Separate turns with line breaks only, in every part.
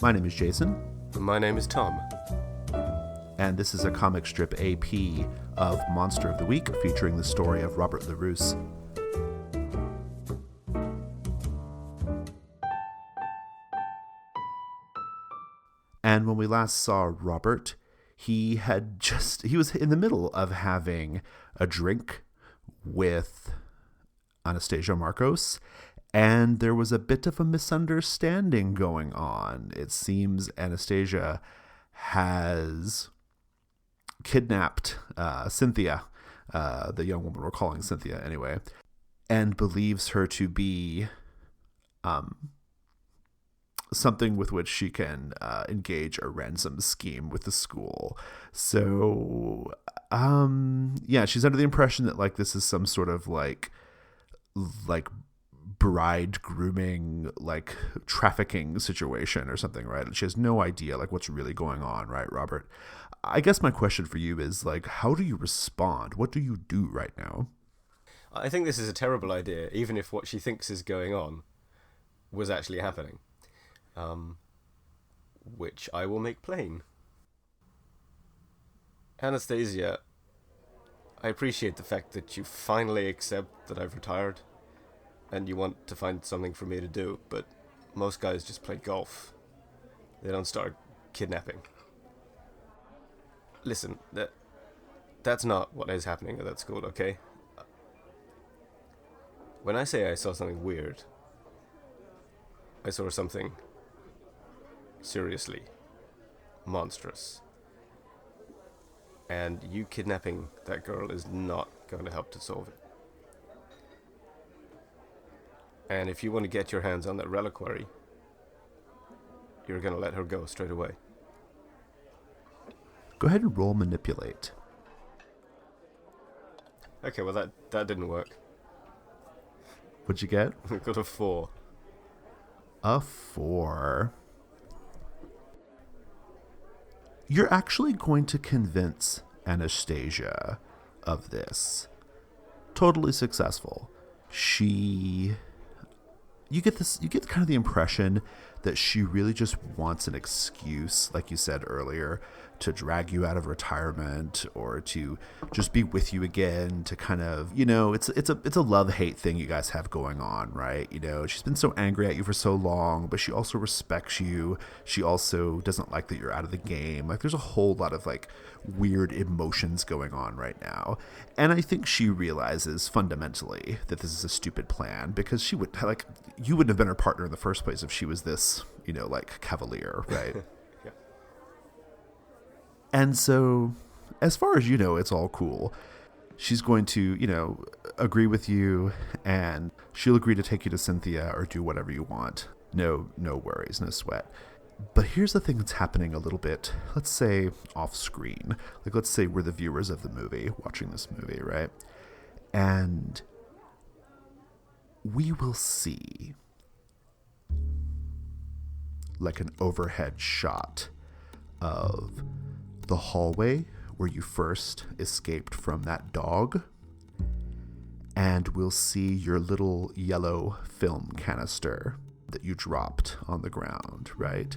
My name is Jason.
My name is Tom.
And this is a comic strip AP of Monster of the Week featuring the story of Robert Larousse. And when we last saw Robert, he was in the middle of having a drink with Anastasia Markos, and there was a bit of a misunderstanding going on. It seems Anastasia has kidnapped Cynthia, the young woman we're calling Cynthia anyway, and believes her to be something with which she can engage a ransom scheme with the school. So, she's under the impression that like this is some sort of like bride grooming, like trafficking situation or something, right? And she has no idea like what's really going on, right, Robert? I guess my question for you is like, how do you respond? What do you do right now?
I think this is a terrible idea, even if what she thinks is going on was actually happening. Which I will make plain. Anastasia, I appreciate the fact that you finally accept that I've retired and you want to find something for me to do, but most guys just play golf. They don't start kidnapping. Listen, that's not what is happening at that school, okay? When I say I saw something weird, I saw something seriously monstrous. And you kidnapping that girl is not going to help to solve it. And if you want to get your hands on that reliquary, you're going to let her go straight away.
Go ahead and roll manipulate.
Okay, well that didn't work.
What'd you get?
I got a 4.
A 4. You're actually going to convince Anastasia of this. Totally successful. You get kind of the impression that she really just wants an excuse, like you said earlier, to drag you out of retirement or to just be with you again, to kind of, it's a love-hate thing you guys have going on, right? She's been so angry at you for so long, but she also respects you. She also doesn't like that you're out of the game. Like there's a whole lot of like weird emotions going on right now. And I think she realizes fundamentally that this is a stupid plan, because you wouldn't have been her partner in the first place if she was this, like cavalier, right?
Yeah.
And so, as far as you know, it's all cool. She's going to, agree with you, and she'll agree to take you to Cynthia or do whatever you want. No worries, no sweat. But here's the thing that's happening a little bit, let's say, off screen. Like, let's say we're the viewers of the movie, watching this movie, right? And we will see like an overhead shot of the hallway where you first escaped from that dog, and we'll see your little yellow film canister that you dropped on the ground, right?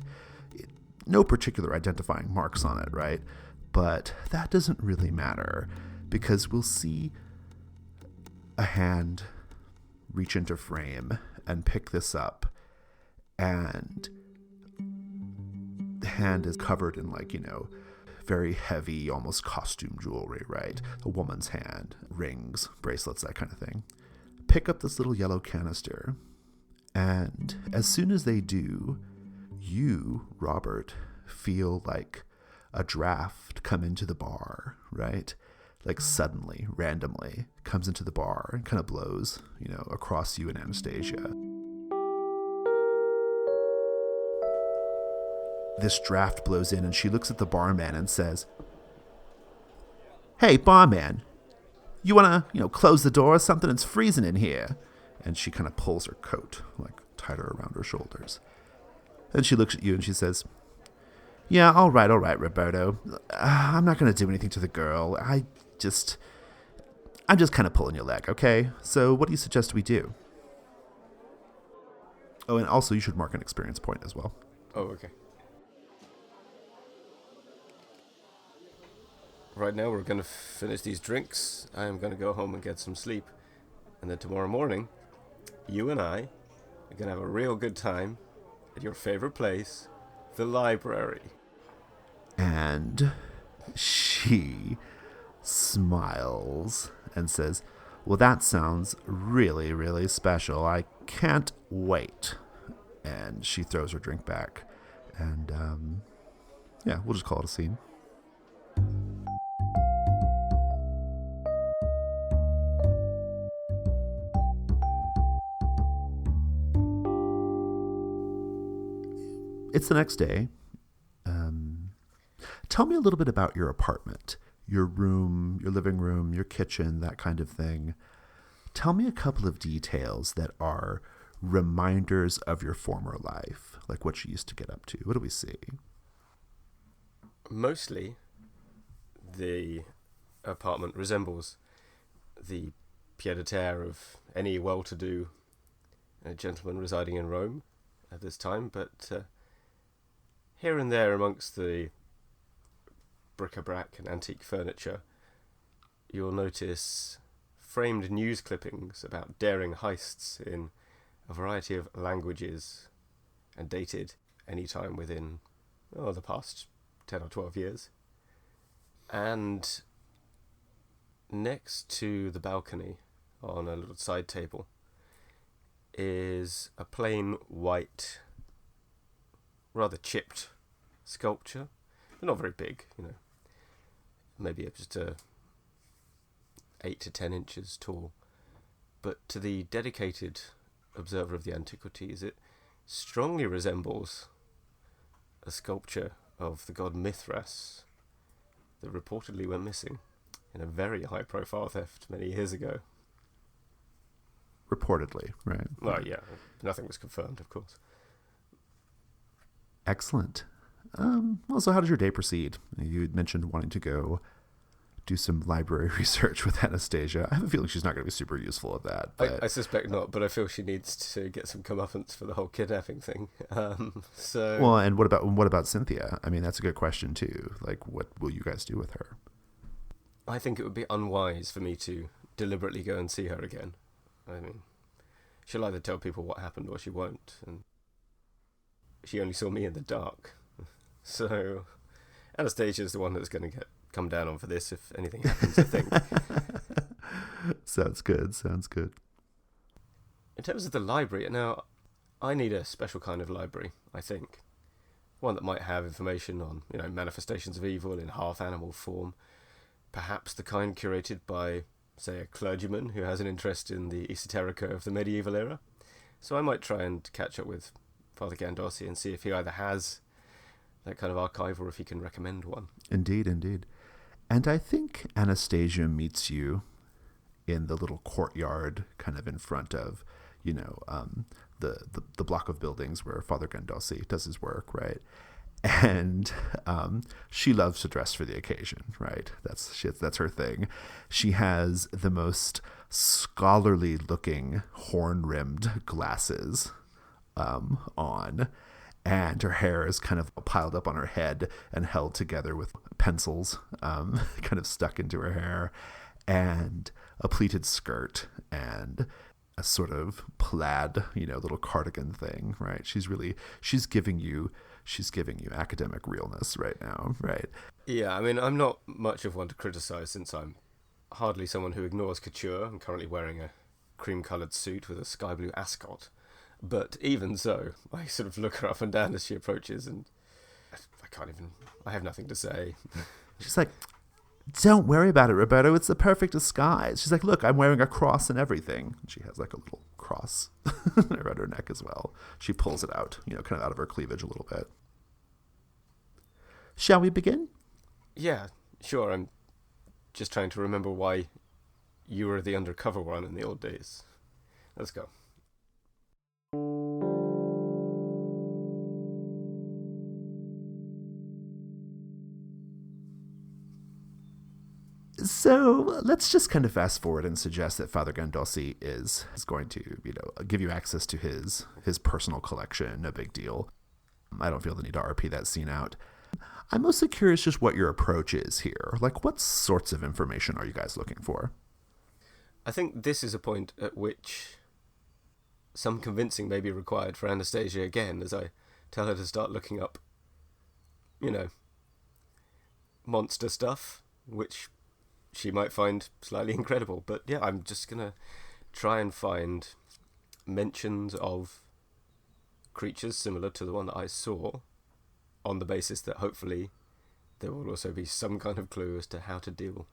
No particular identifying marks on it, right? But that doesn't really matter, because we'll see a hand reach into frame and pick this up, and the hand is covered in very heavy, almost costume jewelry, right? A woman's hand, rings, bracelets, that kind of thing. Pick up this little yellow canister, and as soon as they do, you, Robert, feel like a draft come into the bar, right? Like suddenly, randomly, comes into the bar and kind of blows, across you and Anastasia. This draft blows in, and she looks at the barman and says, "Hey, barman, you want to, close the door or something? It's freezing in here." And she kind of pulls her coat, like, tighter around her shoulders. Then she looks at you and she says, "Yeah, all right, Roberto. I'm not going to do anything to the girl. I'm just kind of pulling your leg, okay? So what do you suggest we do?" Oh, and also you should mark an experience point as well.
Oh, okay. right now we're going to finish these drinks. I am going to go home and get some sleep. And then tomorrow morning, you and I are going to have a real good time at your favorite place, the library.
And she smiles and says, well, that sounds really, really special. I can't wait. And she throws her drink back. And, yeah, we'll just call it a scene. It's the next day. Tell me a little bit about your apartment, your room, your living room, your kitchen, that kind of thing. Tell me a couple of details that are reminders of your former life, like what you used to get up to. What do we see?
Mostly, the apartment resembles the pied-à-terre of any well-to-do gentleman residing in Rome at this time, but here and there amongst the bric-a-brac and antique furniture, you'll notice framed news clippings about daring heists in a variety of languages and dated any time within the past 10 or 12 years. And next to the balcony on a little side table is a plain white, rather chipped sculpture. They're not very big, maybe just 8 to 10 inches tall. But to the dedicated observer of the antiquities, it strongly resembles a sculpture of the god Mithras that reportedly went missing in a very high-profile theft many years ago.
Reportedly, right?
Well, yeah, nothing was confirmed, of course.
Excellent. Well, so how does your day proceed? You mentioned wanting to go do some library research with Anastasia. I have a feeling she's not going to be super useful at that. But
I suspect not, but I feel she needs to get some comeuppance for the whole kidnapping thing.
Well, and what about Cynthia? I mean, that's a good question too. Like, what will you guys do with her?
I think it would be unwise for me to deliberately go and see her again. I mean, she'll either tell people what happened or she won't, and she only saw me in the dark. So Anastasia's the one that's going to come down on for this if anything happens, I think.
Sounds good.
In terms of the library, now, I need a special kind of library, I think. One that might have information on, manifestations of evil in half-animal form. Perhaps the kind curated by, say, a clergyman who has an interest in the esoterica of the medieval era. So I might try and catch up with Father Gandossi and see if he either has that kind of archive or if he can recommend one.
Indeed. And I think Anastasia meets you in the little courtyard kind of in front of, the block of buildings where Father Gandossi does his work, right? And she loves to dress for the occasion, right? That's her thing. She has the most scholarly looking horn-rimmed glasses on, and her hair is kind of piled up on her head and held together with pencils kind of stuck into her hair, and a pleated skirt and a sort of plaid, little cardigan thing, right? She's giving you academic realness right now, right?
Yeah, I mean, I'm not much of one to criticize since I'm hardly someone who ignores couture. I'm currently wearing a cream-coloured suit with a sky blue ascot. But even so, I sort of look her up and down as she approaches, and I have nothing to say.
She's like, don't worry about it, Roberto. It's the perfect disguise. She's like, look, I'm wearing a cross and everything. And she has like a little cross around her neck as well. She pulls it out, kind of out of her cleavage a little bit. Shall we begin?
Yeah, sure. I'm just trying to remember why you were the undercover one in the old days. Let's go.
So let's just kind of fast forward and suggest that Father Gandossi is going to, give you access to his personal collection. No big deal. I don't feel the need to RP that scene out. I'm mostly curious just what your approach is here. Like, what sorts of information are you guys looking for?
I think this is a point at which some convincing may be required for Anastasia again, as I tell her to start looking up, monster stuff, which she might find slightly incredible. But yeah, I'm just going to try and find mentions of creatures similar to the one that I saw, on the basis that hopefully there will also be some kind of clue as to how to deal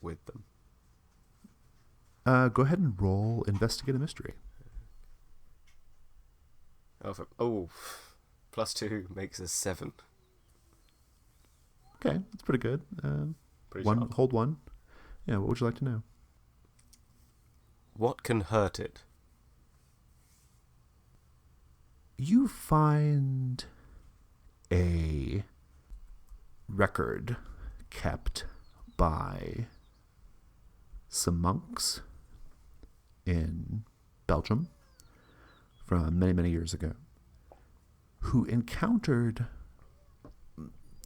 with them.
Go ahead and roll Investigate a Mystery.
+2 makes a 7.
Okay, that's pretty good.
Pretty
one,
sharp.
hold one. Yeah, what would you like to know?
What can hurt it?
You find a record kept by some monks in Belgium from many, many years ago who encountered...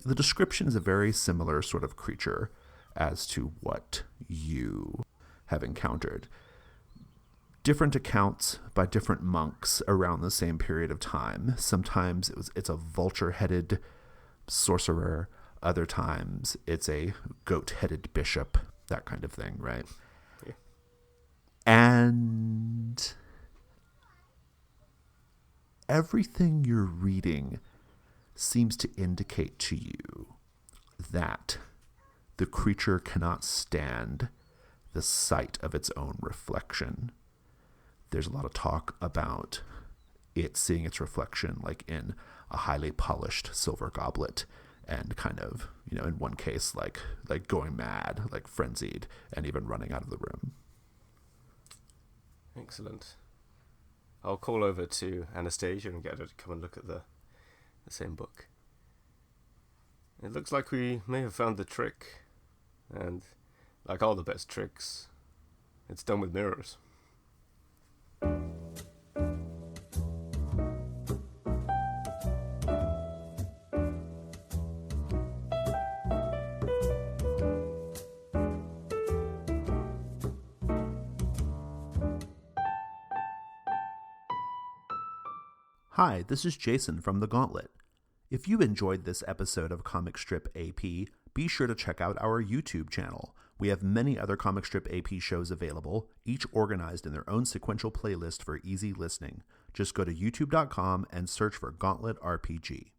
The description is a very similar sort of creature as to what you have encountered. Different accounts by different monks around the same period of time. Sometimes it's a vulture-headed sorcerer. Other times it's a goat-headed bishop, that kind of thing, right?
Yeah.
And everything you're reading seems to indicate to you that the creature cannot stand the sight of its own reflection. There's a lot of talk about it seeing its reflection like in a highly polished silver goblet, and kind of, in one case, like going mad, like frenzied, and even running out of the room.
Excellent. I'll call over to Anastasia and get her to come and look at the same book. It looks like we may have found the trick, and like all the best tricks, it's done with mirrors.
Hi, this is Jason from The Gauntlet. If you enjoyed this episode of Comic Strip AP, be sure to check out our YouTube channel. We have many other Comic Strip AP shows available, each organized in their own sequential playlist for easy listening. Just go to youtube.com and search for Gauntlet RPG.